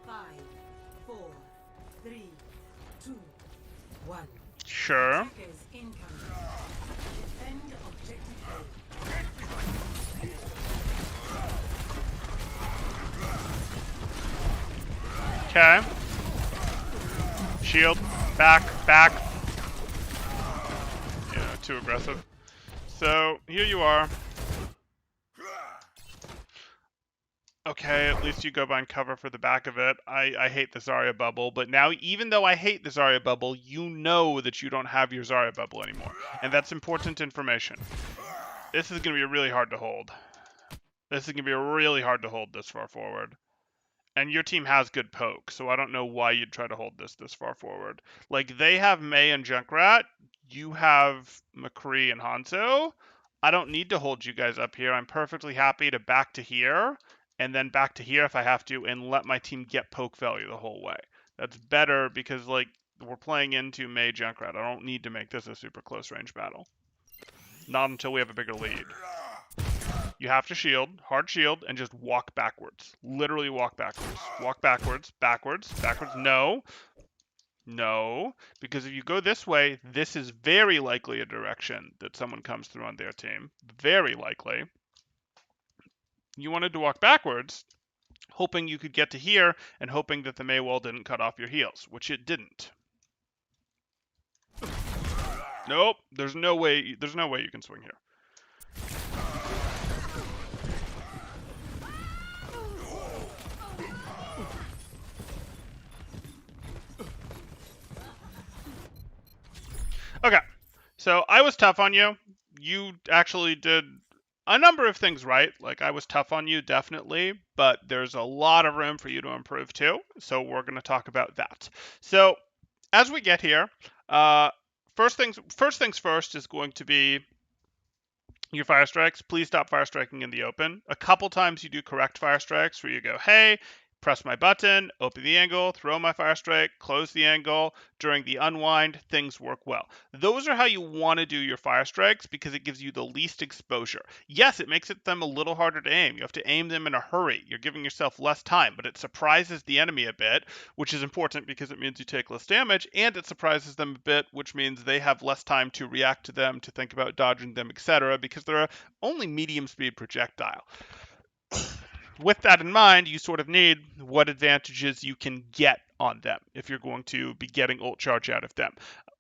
5, 4, 3, 2, 1. Sure. Attackers incoming. Defend objective A. Okay. Shield. Back. Back. Yeah, too aggressive. So, here you are. Okay, at least you go behind cover for the back of it. I hate the Zarya bubble, but now even though I hate the Zarya bubble, you know that you don't have your Zarya bubble anymore. And that's important information. This is going to be really hard to hold. This is going to be really hard to hold this far forward. And your team has good poke, so I don't know why you'd try to hold this far forward. Like, they have Mei and Junkrat. You have McCree and Hanzo. I don't need to hold you guys up here. I'm perfectly happy to back to here. And then back to here if I have to, and let my team get poke value the whole way. That's better because, like, we're playing into Mei Junkrat. I don't need to make this a super close range battle. Not until we have a bigger lead. You have to shield, hard shield, and just walk backwards. Literally walk backwards. Walk backwards, backwards, backwards. No. No. Because if you go this way, this is very likely a direction that someone comes through on their team. Very likely. You wanted to walk backwards, hoping you could get to here and hoping that the Maywall didn't cut off your heals, which it didn't. Nope, there's no way you can swing here. Okay, so I was tough on you. You actually did a number of things right. Like, I was tough on you, definitely, but there's a lot of room for you to improve too. So we're going to talk about that. So as we get here, first things first is going to be your fire strikes. Please stop fire striking in the open. A couple times you do correct fire strikes where you go, hey, press my button, open the angle, throw my fire strike, close the angle. During the unwind, things work well. Those are how you want to do your fire strikes because it gives you the least exposure. Yes, it makes them a little harder to aim. You have to aim them in a hurry. You're giving yourself less time, but it surprises the enemy a bit, which is important because it means you take less damage, and it surprises them a bit, which means they have less time to react to them, to think about dodging them, etc., because they're only medium speed projectile. With that in mind, you sort of need what advantages you can get on them if you're going to be getting ult charge out of them.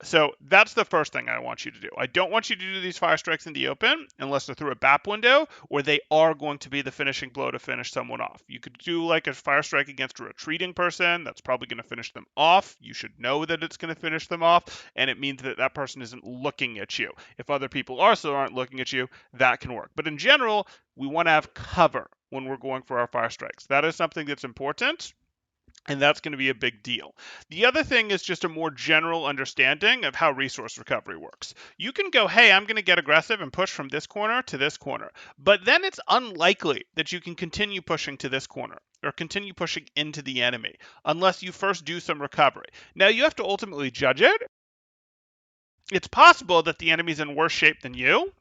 So that's the first thing I want you to do. I don't want you to do these fire strikes in the open unless they're through a BAP window or they are going to be the finishing blow to finish someone off. You could do like a fire strike against a retreating person. That's probably going to finish them off. You should know that it's going to finish them off, and it means that that person isn't looking at you. If other people also aren't looking at you, that can work. But in general, we want to have cover when we're going for our fire strikes. That is something that's important, and that's going to be a big deal. The other thing is just a more general understanding of how resource recovery works. You can go, hey, I'm going to get aggressive and push from this corner to this corner, but then it's unlikely that you can continue pushing to this corner or continue pushing into the enemy unless you first do some recovery. Now, you have to ultimately judge it. It's possible that the enemy's in worse shape than you,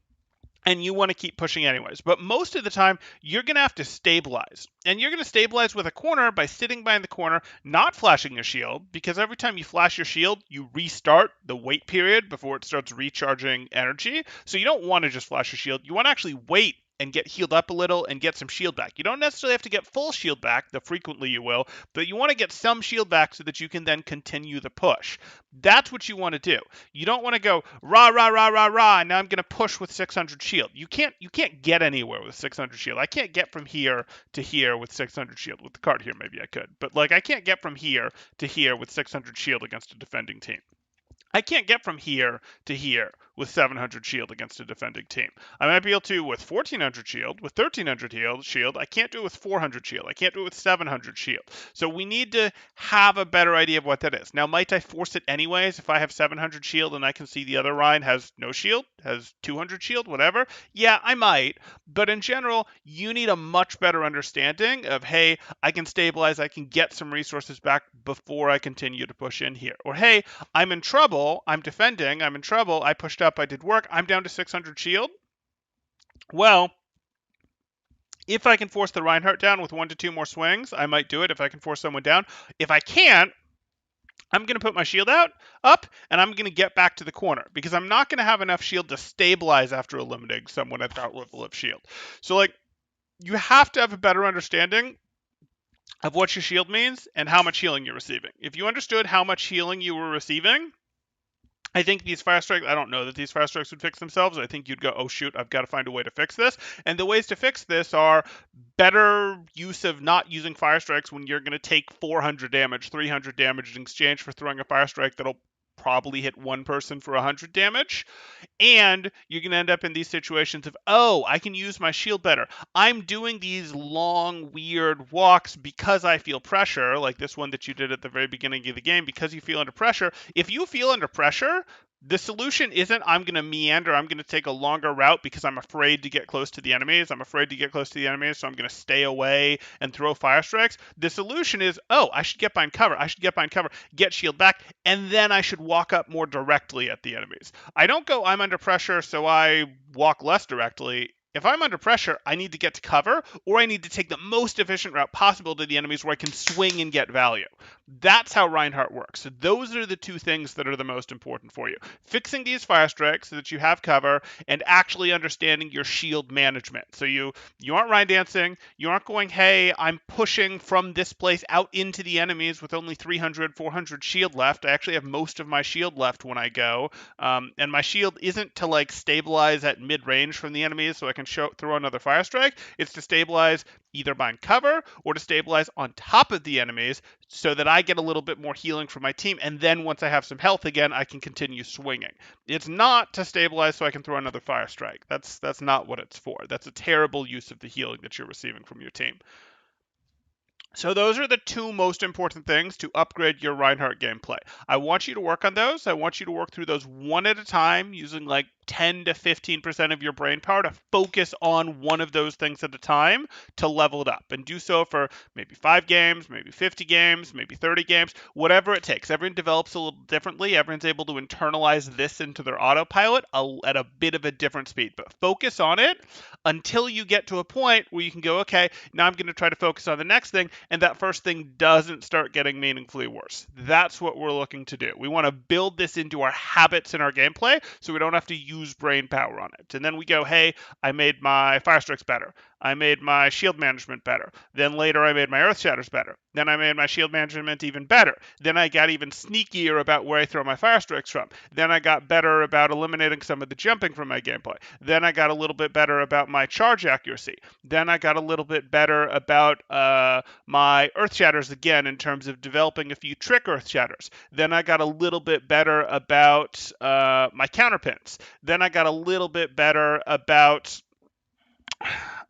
and you want to keep pushing anyways. But most of the time, you're going to have to stabilize. And you're going to stabilize with a corner by sitting behind the corner, not flashing your shield, because every time you flash your shield, you restart the wait period before it starts recharging energy. So you don't want to just flash your shield. You want to actually wait and get healed up a little and get some shield back. You don't necessarily have to get full shield back, though frequently you will, but you want to get some shield back so that you can then continue the push. That's what you want to do. You don't want to go rah rah rah rah rah, and now I'm going to push with 600 shield. You can't get anywhere with 600 shield. I can't get from here to here with 600 shield. With the card here maybe I could, but like I can't get from here to here with 600 shield against a defending team. I can't get from here to here with 700 shield against a defending team. I might be able to with 1400 shield, with 1300 shield. I can't do it with 400 shield. I can't do it with 700 shield. So we need to have a better idea of what that is. Now, might I force it anyways if I have 700 shield and I can see the other Ryan has no shield, has 200 shield, whatever? Yeah, I might. But in general, you need a much better understanding of, hey, I can stabilize, I can get some resources back before I continue to push in here. Or, hey, I'm in trouble, I'm defending, I'm in trouble, I pushed up, I did work, I'm down to 600 shield. Well, if I can force the Reinhardt down with 1 to 2 more swings, I might do it if I can force someone down. If I can't, I'm going to put my shield up, and I'm going to get back to the corner because I'm not going to have enough shield to stabilize after eliminating someone at that level of shield. So, like, you have to have a better understanding of what your shield means and how much healing you're receiving. If you understood how much healing you were receiving, I think these fire strikes, I don't know that these fire strikes would fix themselves. I think you'd go, oh shoot, I've got to find a way to fix this. And the ways to fix this are better use of not using fire strikes when you're going to take 400 damage, 300 damage in exchange for throwing a fire strike that'll probably hit one person for 100 damage. And you're going to end up in these situations of, oh, I can use my shield better. I'm doing these long, weird walks because I feel pressure, like this one that you did at the very beginning of the game, because you feel under pressure. If you feel under pressure, the solution isn't I'm going to meander, I'm going to take a longer route because I'm afraid to get close to the enemies. I'm afraid to get close to the enemies, so I'm going to stay away and throw fire strikes. The solution is, oh, I should get behind cover. I should get behind cover, get shield back, and then I should walk up more directly at the enemies. I don't go, I'm under pressure, so I walk less directly. if I'm under pressure, I need to get to cover, or I need to take the most efficient route possible to the enemies where I can swing and get value. That's how Reinhardt works. So those are the two things that are the most important for you. Fixing these fire strikes so that you have cover, and actually understanding your shield management. So you aren't Rhine dancing, you aren't going, hey, I'm pushing from this place out into the enemies with only 300, 400 shield left. I actually have most of my shield left when I go. And my shield isn't to like stabilize at mid-range from the enemies so I can throw another fire strike. It's to stabilize either behind cover or to stabilize on top of the enemies so that I get a little bit more healing from my team. And then once I have some health again, I can continue swinging. It's not to stabilize so I can throw another fire strike. That's not what it's for. That's a terrible use of the healing that you're receiving from your team. So those are the two most important things to upgrade your Reinhardt gameplay. I want you to work on those. I want you to work through those one at a time using like 10 to 15% of your brain power to focus on one of those things at a time to level it up, and do so for maybe 5 games, maybe 50 games, maybe 30 games, whatever it takes. Everyone develops a little differently. Everyone's able to internalize this into their autopilot at a bit of a different speed, but focus on it until you get to a point where you can go, okay, now I'm going to try to focus on the next thing, and that first thing doesn't start getting meaningfully worse. That's what we're looking to do. We want to build this into our habits in our gameplay so we don't have to use brain power on it. And then we go, hey, I made my fire strikes better. I made my shield management better. Then later I made my earth shatters better. Then I made my shield management even better. Then I got even sneakier about where I throw my fire strikes from. Then I got better about eliminating some of the jumping from my gameplay. Then I got a little bit better about my charge accuracy. Then I got a little bit better about my earth shatters again in terms of developing a few trick earth shatters. Then I got a little bit better about my counterpins. Then I got a little bit better about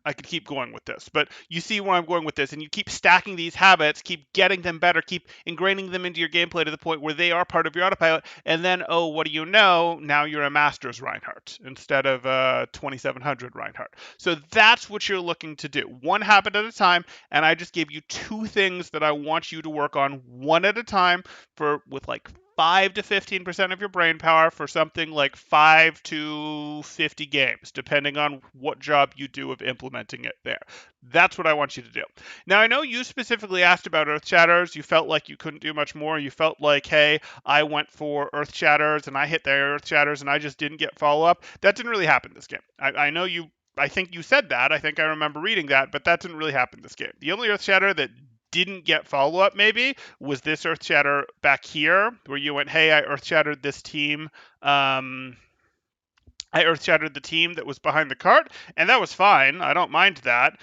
I could keep going with this, but you see where I'm going with this, and you keep stacking these habits, keep getting them better, keep ingraining them into your gameplay to the point where they are part of your autopilot, and then, oh, what do you know? Now you're a Master's Reinhardt instead of a 2700 Reinhardt. So that's what you're looking to do, one habit at a time, and I just gave you two things that I want you to work on one at a time with like 5 to 15% of your brain power for something like 5 to 50 games, depending on what job you do of implementing it there. That's what I want you to do. Now, I know you specifically asked about Earth Shatters. You felt like you couldn't do much more. You felt like, hey, I went for Earth Shatters and I hit the Earth Shatters and I just didn't get follow-up. That didn't really happen this game. I know you, I think you said that. I think I remember reading that, but that didn't really happen this game. The only Earth Shatter that didn't get follow-up maybe was this Earth Shatter back here where you went, hey, I Earth Shattered this team. I Earth Shattered the team that was behind the cart, and that was fine. I don't mind that.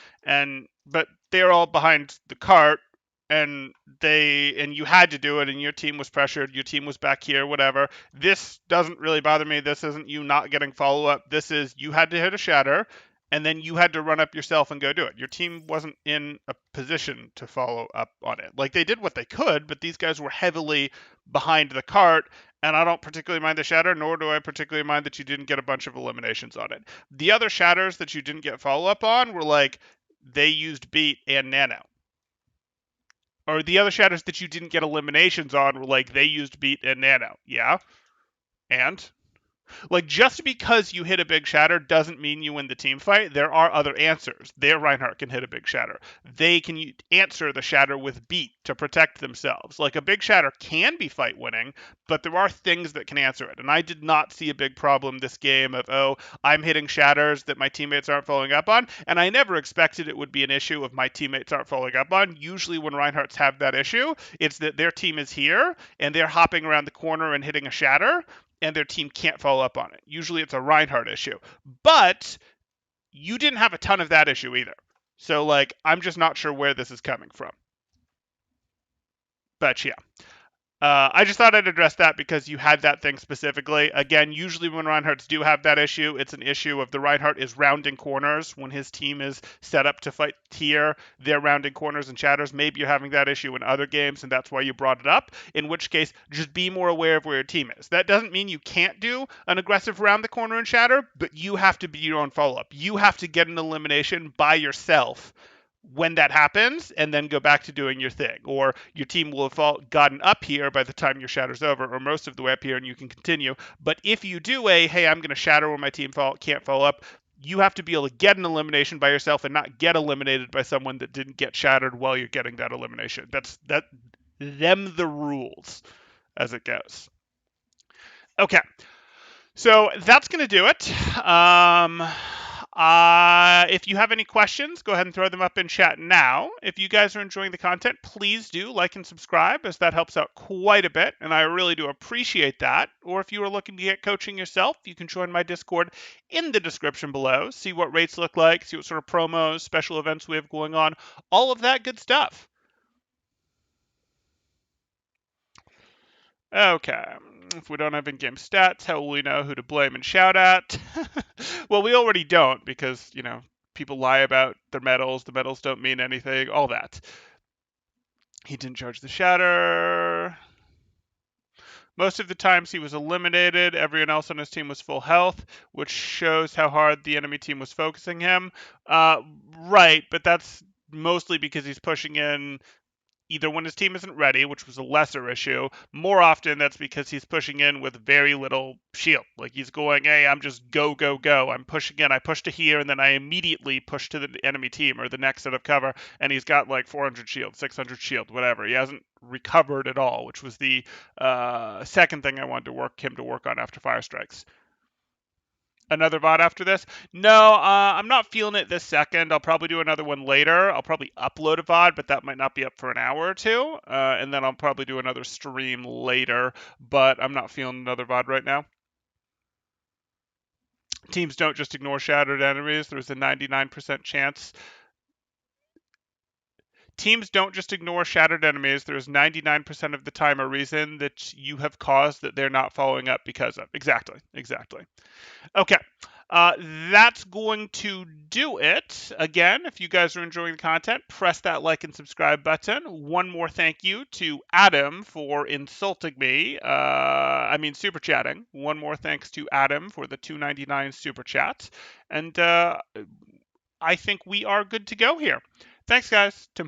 But they're all behind the cart, and you had to do it, and your team was pressured. Your team was back here, whatever. This doesn't really bother me. This isn't you not getting follow-up. This is you had to hit a shatter, and then you had to run up yourself and go do it. Your team wasn't in a position to follow up on it. Like, they did what they could, but these guys were heavily behind the cart, and I don't particularly mind the shatter, nor do I particularly mind that you didn't get a bunch of eliminations on it. The other shatters that you didn't get follow-up on were like, they used beat and nano. Or the other shatters that you didn't get eliminations on were like, they used beat and nano. Yeah? And? Like, just because you hit a big shatter doesn't mean you win the team fight. There are other answers. Their Reinhardt can hit a big shatter. They can answer the shatter with beat to protect themselves. Like, a big shatter can be fight winning, but there are things that can answer it. And I did not see a big problem this game of, oh, I'm hitting shatters that my teammates aren't following up on. And I never expected it would be an issue if my teammates aren't following up on. Usually when Reinhardts have that issue, it's that their team is here and they're hopping around the corner and hitting a shatter, and their team can't follow up on it. Usually it's a Reinhardt issue. But you didn't have a ton of that issue either. So, like, I'm just not sure where this is coming from. But, yeah. I just thought I'd address that because you had that thing specifically. Again, usually when Reinhardts do have that issue, it's an issue of the Reinhardt is rounding corners. When his team is set up to fight here, they're rounding corners and shatters. Maybe you're having that issue in other games, and that's why you brought it up, in which case, just be more aware of where your team is. That doesn't mean you can't do an aggressive round the corner and shatter, but you have to be your own follow-up. You have to get an elimination by yourself when that happens, and then go back to doing your thing. Or your team will have gotten up here by the time your shatter's over, or most of the way up here, and you can continue. But if you do hey, I'm going to shatter where my team can't follow up, you have to be able to get an elimination by yourself and not get eliminated by someone that didn't get shattered while you're getting that elimination. That's them the rules as it goes. Okay, so that's going to do it. If you have any questions, go ahead and throw them up in chat now. If you guys are enjoying the content, please do like and subscribe, as that helps out quite a bit, and I really do appreciate that. Or if you are looking to get coaching yourself, you can join my Discord in the description below, see what rates look like, see what sort of promos, special events we have going on, all of that good stuff. Okay, if we don't have in-game stats, how will we know who to blame and shout at? Well, we already don't because, people lie about their medals. The medals don't mean anything, all that. He didn't charge the shatter. Most of the times he was eliminated. Everyone else on his team was full health, which shows how hard the enemy team was focusing him. Right, but that's mostly because he's pushing in either when his team isn't ready, which was a lesser issue. More often, that's because he's pushing in with very little shield. Like he's going, hey, I'm just go, go, go. I'm pushing in. I push to here, and then I immediately push to the enemy team or the next set of cover, and he's got like 400 shield, 600 shield, whatever. He hasn't recovered at all, which was the second thing I wanted to work on after Fire Strikes. Another VOD after this? No, I'm not feeling it this second. I'll probably do another one later. I'll probably upload a VOD, but that might not be up for an hour or two. And then I'll probably do another stream later, but I'm not feeling another VOD right now. Teams don't just ignore shattered enemies. There's a 99% chance. Teams don't just ignore shattered enemies. There's 99% of the time a reason that you have caused that they're not following up because of. Exactly. Okay. That's going to do it. Again, if you guys are enjoying the content, press that like and subscribe button. One more thank you to Adam for insulting me. Super chatting. One more thanks to Adam for the $2.99 super chat. And I think we are good to go here. Thanks, guys.